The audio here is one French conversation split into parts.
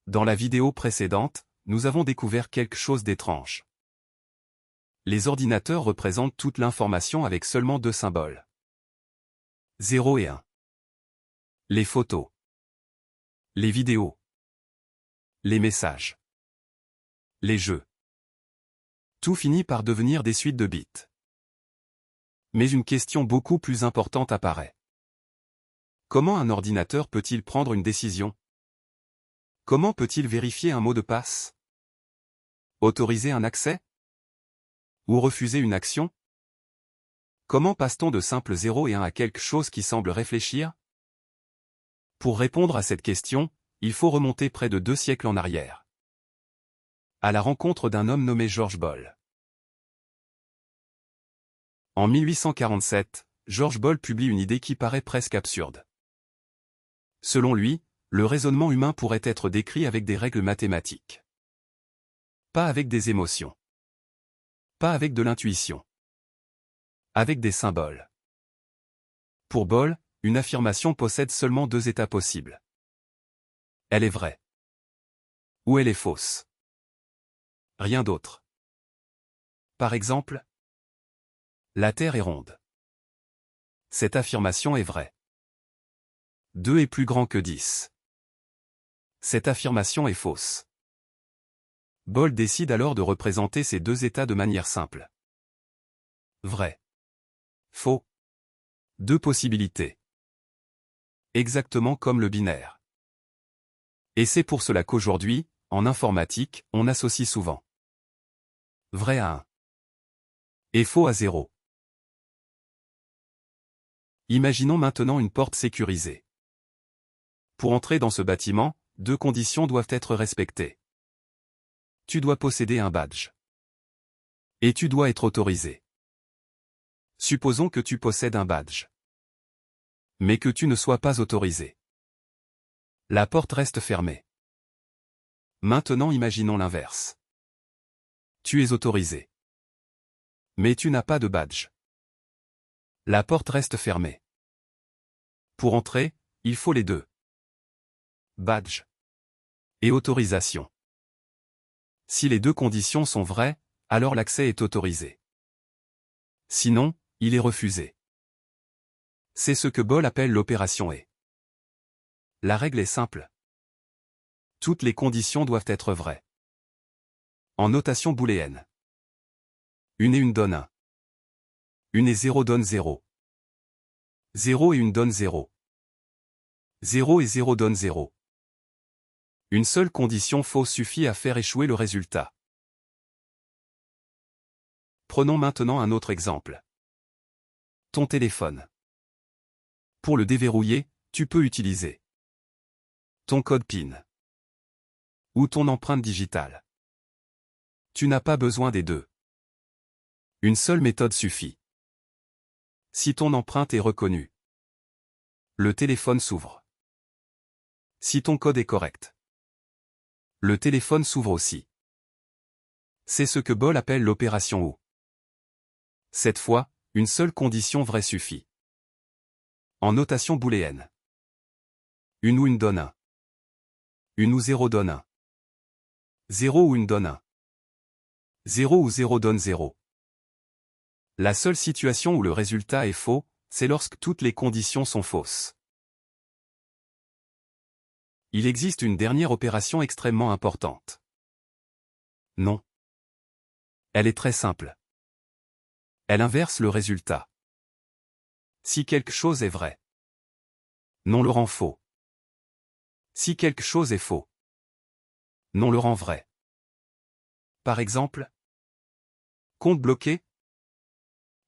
Dans la vidéo précédente, nous avons découvert quelque chose d'étrange. Les ordinateurs représentent toute l'information avec seulement deux symboles. 0 et 1. Les photos. Les vidéos. Les messages. Les jeux. Tout finit par devenir des suites de bits. Mais une question beaucoup plus importante apparaît. Comment un ordinateur peut-il prendre une décision? Comment peut-il vérifier un mot de passe? Autoriser un accès? Ou refuser une action? Comment passe-t-on de simples 0 et 1 à quelque chose qui semble réfléchir? Pour répondre à cette question, il faut remonter près de 2 siècles en arrière. À la rencontre d'un homme nommé George Boole. En 1847, George Boole publie une idée qui paraît presque absurde. Selon lui, le raisonnement humain pourrait être décrit avec des règles mathématiques. Pas avec des émotions. Pas avec de l'intuition. Avec des symboles. Pour Boole, une affirmation possède seulement deux états possibles. Elle est vraie. Ou elle est fausse. Rien d'autre. Par exemple, la Terre est ronde. Cette affirmation est vraie. 2 est plus grand que 10. Cette affirmation est fausse. Boole décide alors de représenter ces deux états de manière simple. Vrai. Faux. Deux possibilités. Exactement comme le binaire. Et c'est pour cela qu'aujourd'hui, en informatique, on associe souvent vrai à 1 et faux à 0. Imaginons maintenant une porte sécurisée. Pour entrer dans ce bâtiment, deux conditions doivent être respectées. Tu dois posséder un badge. Et tu dois être autorisé. Supposons que tu possèdes un badge. Mais que tu ne sois pas autorisé. La porte reste fermée. Maintenant imaginons l'inverse. Tu es autorisé. Mais tu n'as pas de badge. La porte reste fermée. Pour entrer, il faut les deux. Badge. Et autorisation. Si les deux conditions sont vraies, alors l'accès est autorisé. Sinon, il est refusé. C'est ce que Boole appelle l'opération et. La règle est simple. Toutes les conditions doivent être vraies. En notation booléenne. 1 et 1 donne 1. 1 et 0 donne 0. 0 et 1 donne 0. 0 et 0 donne 0. Une seule condition fausse suffit à faire échouer le résultat. Prenons maintenant un autre exemple. Ton téléphone. Pour le déverrouiller, tu peux utiliser ton code PIN ou ton empreinte digitale. Tu n'as pas besoin des deux. Une seule méthode suffit. Si ton empreinte est reconnue, le téléphone s'ouvre. Si ton code est correct, le téléphone s'ouvre aussi. C'est ce que Boole appelle l'opération OU. Cette fois, une seule condition vraie suffit. En notation booléenne. 1 ou 1 donne 1. 1 ou 0 donne 1. 0 ou 1 donne 1. 0 ou 0 donne 0. La seule situation où le résultat est faux, c'est lorsque toutes les conditions sont fausses. Il existe une dernière opération extrêmement importante. Non. Elle est très simple. Elle inverse le résultat. Si quelque chose est vrai, non le rend faux. Si quelque chose est faux, non le rend vrai. Par exemple, compte bloqué,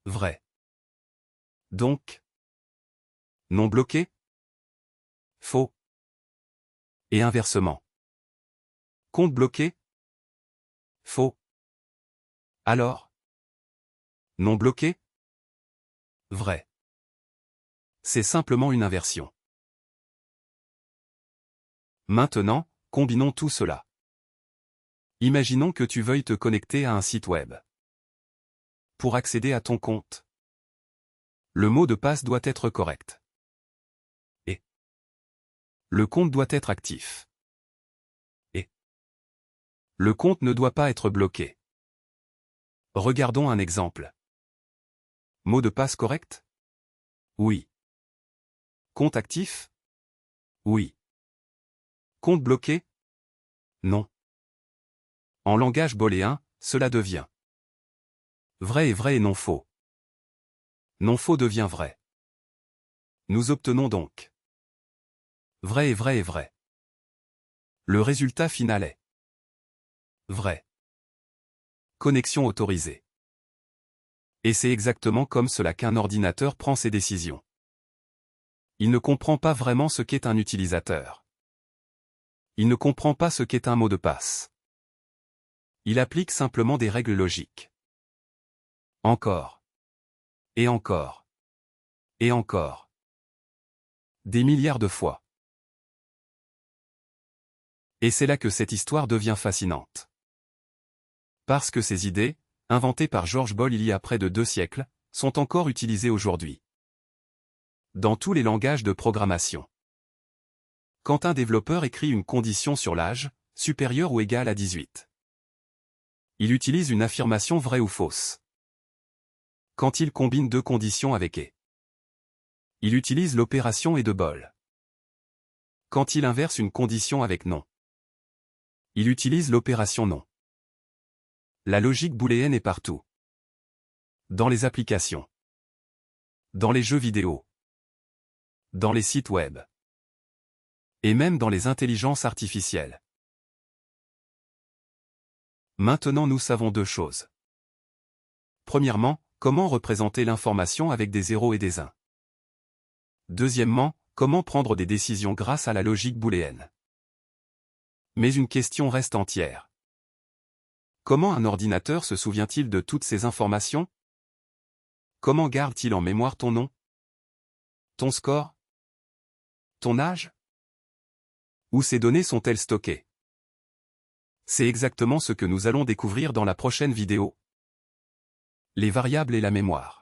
vrai. Donc, non bloqué, faux. Et inversement. Compte bloqué, faux. Alors, non bloqué, vrai. C'est simplement une inversion. Maintenant, combinons tout cela. Imaginons que tu veuilles te connecter à un site web. Pour accéder à ton compte, le mot de passe doit être correct. Et le compte doit être actif. Le compte ne doit pas être bloqué. Regardons un exemple. Mot de passe correct? Oui. Compte actif? Oui. Compte bloqué? Non. En langage booléen, cela devient vrai et non faux. Non faux devient vrai. Nous obtenons donc vrai et vrai. Le résultat final est vrai. Connexion autorisée. Et c'est exactement comme cela qu'un ordinateur prend ses décisions. Il ne comprend pas vraiment ce qu'est un utilisateur. Il ne comprend pas ce qu'est un mot de passe. Il applique simplement des règles logiques. Encore. Et encore. Et encore. Des milliards de fois. Et c'est là que cette histoire devient fascinante. Parce que ces idées, inventées par George Boole il y a près de 2 siècles, sont encore utilisées aujourd'hui. Dans tous les langages de programmation. Quand un développeur écrit une condition sur l'âge, supérieur ou égal à 18, il utilise une affirmation vraie ou fausse. Quand il combine 2 conditions avec et, il utilise l'opération et de Boole. Quand il inverse une condition avec non, il utilise l'opération non. La logique booléenne est partout. Dans les applications. Dans les jeux vidéo. Dans les sites web. Et même dans les intelligences artificielles. Maintenant nous savons 2 choses. Premièrement, comment représenter l'information avec des 0 et des 1. Deuxièmement, comment prendre des décisions grâce à la logique booléenne. Mais une question reste entière. Comment un ordinateur se souvient-il de toutes ces informations? Comment garde-t-il en mémoire ton nom? Ton score? Ton âge? Où ces données sont-elles stockées? C'est exactement ce que nous allons découvrir dans la prochaine vidéo. Les variables et la mémoire.